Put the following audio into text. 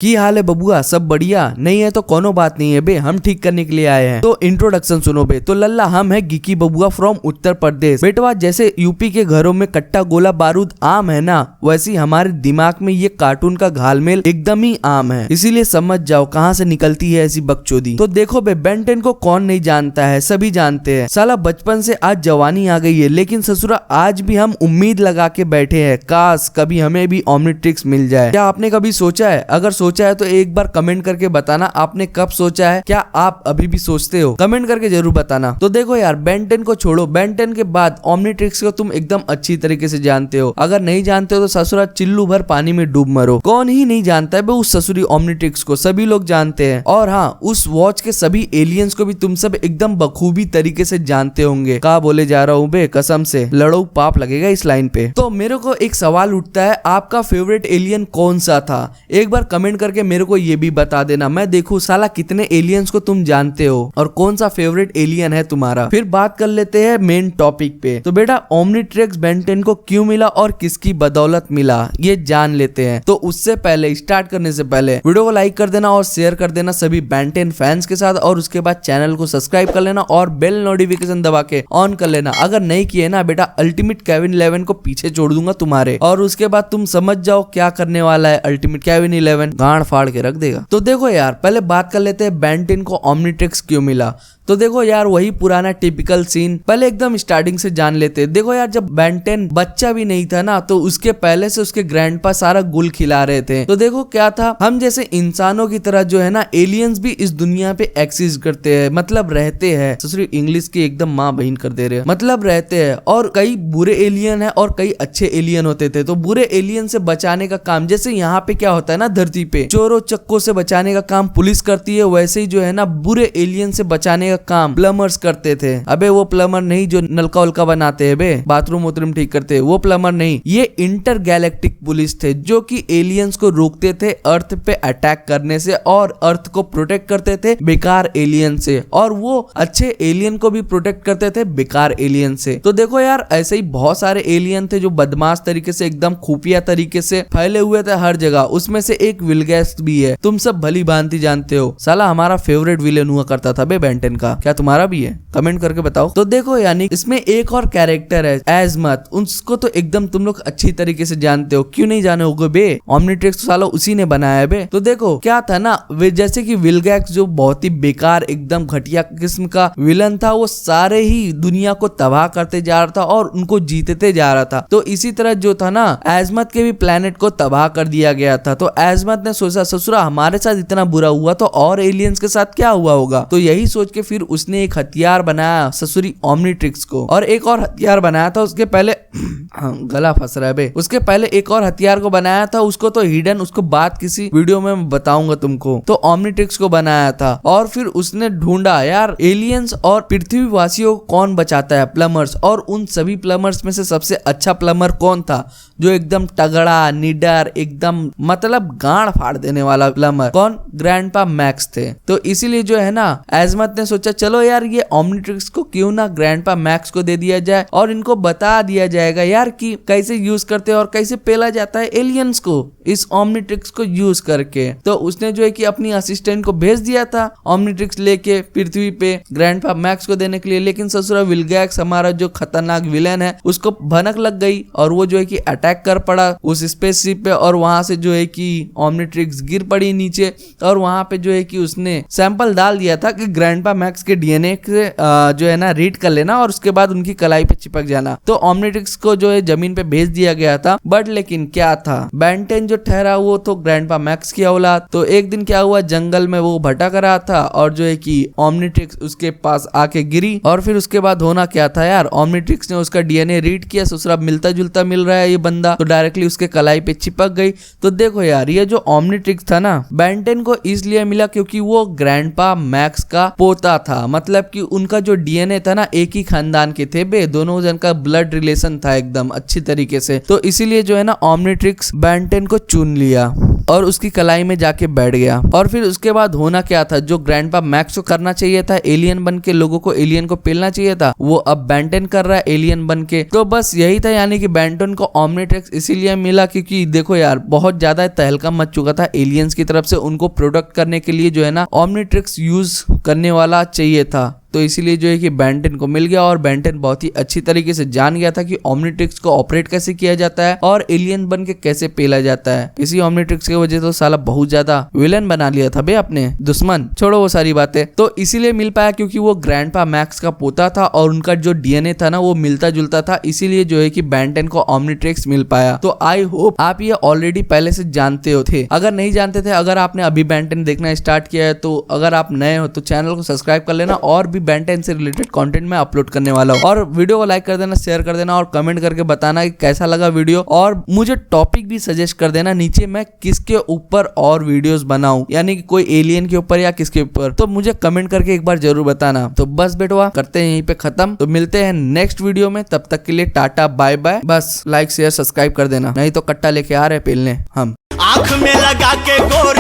की हाल है बबुआ, सब बढ़िया? नहीं है तो कोनो बात नहीं है बे, हम ठीक करने के लिए आए हैं। तो इंट्रोडक्शन सुनो बे। तो लल्ला हम है गिकी बबुआ फ्रॉम उत्तर प्रदेश। बेटवा जैसे यूपी के घरों में कट्टा गोला बारूद आम है ना, वैसे हमारे दिमाग में ये कार्टून का घालमेल एकदम ही आम है। इसीलिए समझ जाओ कहाँ से निकलती है ऐसी बकचोदी। तो देखो बे, बेन 10 को कौन नहीं जानता है, सभी जानते हैं। साला बचपन से आज जवानी आ गई है, लेकिन ससुरा आज भी हम उम्मीद लगा के बैठे हैं, काश कभी हमें भी ओमनिट्रिक्स मिल जाए। क्या आपने कभी सोचा है? अगर सोचा है तो एक बार कमेंट करके बताना आपने कब सोचा है। क्या आप अभी भी सोचते हो? कमेंट करके जरूर बताना। तो देखो यार, बेन 10 को छोड़ो, बेन 10 के बाद ओमनिट्रिक्स को तुम एकदम अच्छी तरीके से जानते हो। अगर नहीं जानते हो तो ससुरा चिल्लू भर पानी में डूब मरो। कौन ही नहीं जानता है उस ससुरी ओमनिट्रिक्स को, सभी लोग जानते हैं। और हाँ, उस वॉच के सभी एलियंस को भी तुम सब एकदम बखूबी तरीके से जानते होंगे। क्या बोले जा रहा हूँ बे, कसम से लड़ो पाप लगेगा इस लाइन पे। तो मेरे को एक सवाल उठता है, आपका फेवरेट एलियन कौन सा था? एक बार कमेंट करके मेरे को ये भी बता देना, मैं देखूं साला कितने एलियंस को तुम जानते हो और कौन सा फेवरेट एलियन है तुम्हारा। फिर बात कर लेते हैं मेन टॉपिक पे। तो बेटा, ओमनिट्रिक्स बेन 10 को क्यों मिला और किसकी बदौलत मिला, ये जान लेते हैं। तो उससे पहले, स्टार्ट करने से पहले वीडियो को लाइक कर देना और शेयर कर देना सभी बेन 10 फैंस के साथ, और उसके बाद चैनल को सब्सक्राइब कर लेना और बेल नोटिफिकेशन दबा के ऑन कर लेना। अगर नहीं किए ना बेटा, अल्टीमेट केविन 11 को पीछे छोड़ दूंगा तुम्हारे, और उसके बाद तुम समझ जाओ क्या करने वाला है अल्टीमेट केविन 11, गांड फाड़ के रख देगा। तो देखो यार, पहले बात कर लेते हैं बेन 10 को ओमनिट्रिक्स क्यों मिला। तो देखो यार, वही पुराना टिपिकल सीन पहले एकदम स्टार्टिंग से जान लेते हैं। देखो यार, जब बेन 10 बच्चा भी नहीं था ना, तो उसके पहले से उसके ग्रैंडपा सारा गुल खिला रहे थे। तो देखो क्या था, हम जैसे इंसानों की तरह जो है ना, एलियंस भी इस दुनिया पे एक्सिस्ट करते हैं, मतलब रहते हैं। ससुरी इंग्लिश की एकदम माँ बहन कर दे रहे हैं, मतलब रहते हैं। और कई बुरे एलियन है और कई अच्छे एलियन होते थे। तो बुरे एलियन से बचाने का काम, जैसे यहाँ पे क्या होता है ना, धरती पे चोरों चक्कों से बचाने का काम पुलिस करती है, वैसे ही जो है ना, बुरे एलियन से बचाने का काम प्लमर्स करते थे। अबे वो प्लमर नहीं जो नलका उलका बनाते हैं बे, बाथरूम उतरूम ठीक करते हैं, वो प्लमर नहीं। ये इंटर गैलेक्टिक पुलिस थे, जो कि एलियंस को रोकते थे अर्थ पे अटैक करने से, और अर्थ को प्रोटेक्ट करते थे बेकार एलियन से, और वो अच्छे एलियन को भी प्रोटेक्ट करते थे बेकार एलियन से। तो देखो यार, ऐसे ही बहुत सारे एलियन थे जो बदमाश तरीके से, एकदम खुफिया तरीके से फैले हुए थे हर जगह। उसमें से एक विलगैस्ट भी है, तुम सब भली भांति जानते हो। साला हमारा फेवरेट विलेन हुआ करता था बे बेन 10 का। क्या तुम्हारा भी है? कमेंट करके बताओ। तो देखो यानी इसमें एक और कैरेक्टर है एजमत, उसको तो एकदम तुम लोग अच्छी तरीके से जानते हो। क्यों नहीं जाने होगे बे, ओमनिट्रिक्स साला उसी ने बनाया है बे। तो देखो क्या था ना, वे जैसे कि विलगैक्स जो बहुत ही बेकार एकदम घटिया किस्म का विलन था, वो सारे ही दुनिया को तबाह करते जा रहा था और उनको जीतते जा रहा था। तो इसी तरह जो था ना, एजमत के भी प्लेनेट को तबाह कर दिया गया था। तो एजमत ने सोचा, ससुरा हमारे साथ इतना बुरा हुआ तो और एलियंस के साथ क्या हुआ होगा। तो यही सोच के फिर उसने एक हथियार बनाया ससुरी ओमनिट्रिक्स को, और एक और हथियार बनाया था उसके पहले गला फंस रहा है बे। उसके पहले एक और हथियार को बनाया था, उसको तो हिडन, उसको बात किसी वीडियो में बताऊंगा तुमको। तो ओमनिट्रिक्स को बनाया था, और फिर उसने ढूंढा यार एलियंस और पृथ्वी वासियों को कौन बचाता है, प्लमर्स। और उन सभी प्लमर्स में से सबसे अच्छा प्लमर कौन था, जो एकदम तगड़ा निडर एकदम मतलब गांड फाड़ देने वाला प्लमर, कौन? ग्रैंडपा मैक्स थे। तो इसीलिए जो है ना, एजमत ने सोचा चलो यार, ये ओमनिट्रिक्स को क्यों ना ग्रैंडपा मैक्स को दे दिया जाए, और इनको बता दिया जाएगा यार कि कैसे यूज करते हैं और कैसे पेला जाता है एलियंस को इस ओमनिट्रिक्स को यूज करके। तो उसने जो है कि अपनी असिस्टेंट को भेज दिया था ओमनिट्रिक्स लेके पृथ्वी पे ग्रैंडपा मैक्स को देने के लिए। लेकिन ससुरा विलगैक्स हमारा जो खतरनाक विलेन है, उसको भनक लग गई और वो जो है कि अटैक कर पड़ा उस स्पेसशिप पे, और वहां से जो है कि ओमनिट्रिक्स गिर पड़ी नीचे, और वहां पे जो है कि उसने सैंपल डाल दिया था कि ग्रैंडपा मैक्स के डीएनए से जो है ना रीड कर लेना और उसके बाद उनकी कलाई पे चिपक जाना। तो ओमनिट्रिक्स को जो है जमीन पे भेज दिया गया था। बट लेकिन क्या था, बेन 10 जो ठहरा वो तो ग्रैंडपा मैक्स की औलाद। तो एक दिन क्या हुआ, जंगल में वो भटक रहा था और जो है कि ओमनिट्रिक्स उसके पास आके गिरी, और फिर उसके बाद होना क्या था यार, ओमनिट्रिक्स ने उसका डीएनए रीड किया, ससुरा मिलता जुलता मिल रहा है ये बंदा, तो डायरेक्टली उसके कलाई पे चिपक गई। तो देखो यार, ये जो ओमनिट्रिक्स था ना, बेन 10 को इसलिए मिला क्योंकि वो ग्रैंडपा मैक्स का पोता था, मतलब कि उनका जो डीएनए था ना, एक ही खानदान के थे बे, दोनों जन का ब्लड रिलेशन एलियन था एकदम अच्छी तरीके से। तो इसीलिए जो है ना ओमनिट्रिक्स बेन 10 को चुन लिया और उसकी कलाई में जाके बैठ गया। और फिर उसके बाद होना क्या था, जो ग्रैंडपा मैक्स को करना चाहिए था, एलियन बन के लोगों को एलियन को पेलना चाहिए था, वो अब बेन 10 कर रहा है एलियन बन के। तो बस यही था, यानी कि बेन 10 को ओमनिट्रिक्स इसीलिए मिला क्योंकि देखो यार बहुत ज्यादा तहलका मच चुका था एलियंस की तरफ से, उनको प्रोटेक्ट करने के लिए जो है ना ओमनिट्रिक्स यूज करने वाला चाहिए था। तो इसीलिए जो है कि बेन 10 को मिल गया और बेन 10 बहुत ही अच्छी तरीके से जान गया था कि ओमनिट्रिक्स को ऑपरेट कैसे किया जाता है और एलियन बन के कैसे पेला जाता है। इसी ओमनिट्रिक्स की वजह तो साला बहुत ज्यादा विलन बना लिया था बे अपने दुश्मन, छोड़ो वो सारी बातें। तो इसीलिए मिल पाया क्योंकि वो ग्रैंडपा मैक्स का पोता था और उनका जो डीएनए था ना वो मिलता जुलता था, इसीलिए जो है कि बेन 10 को ओमनिट्रिक्स मिल पाया। तो आई होप आप ये ऑलरेडी पहले से जानते हो थे। अगर नहीं जानते थे, अगर आपने अभी बेन 10 देखना स्टार्ट किया है, तो अगर आप नए हो तो चैनल को सब्सक्राइब कर लेना और भी बेन 10 से रिलेटेड कंटेंट मैं अपलोड करने वाला हूँ। और वीडियो को लाइक कर देना, शेयर कर देना और कमेंट करके बताना कि कैसा लगा वीडियो, और मुझे टॉपिक भी सजेस्ट कर देना नीचे मैं किसके ऊपर और वीडियोस बनाऊं, यानी कि कोई एलियन के ऊपर या किसके ऊपर, तो मुझे कमेंट करके एक बार जरूर बताना। तो बस बेटवा करते हैं यहीं पे खत्म, तो मिलते हैं नेक्स्ट वीडियो में, तब तक के लिए टाटा बाय बाय। बस लाइक शेयर सब्सक्राइब कर देना, नहीं तो कट्टा लेके आ रहे पेलने हम। आँख में लगा के गोर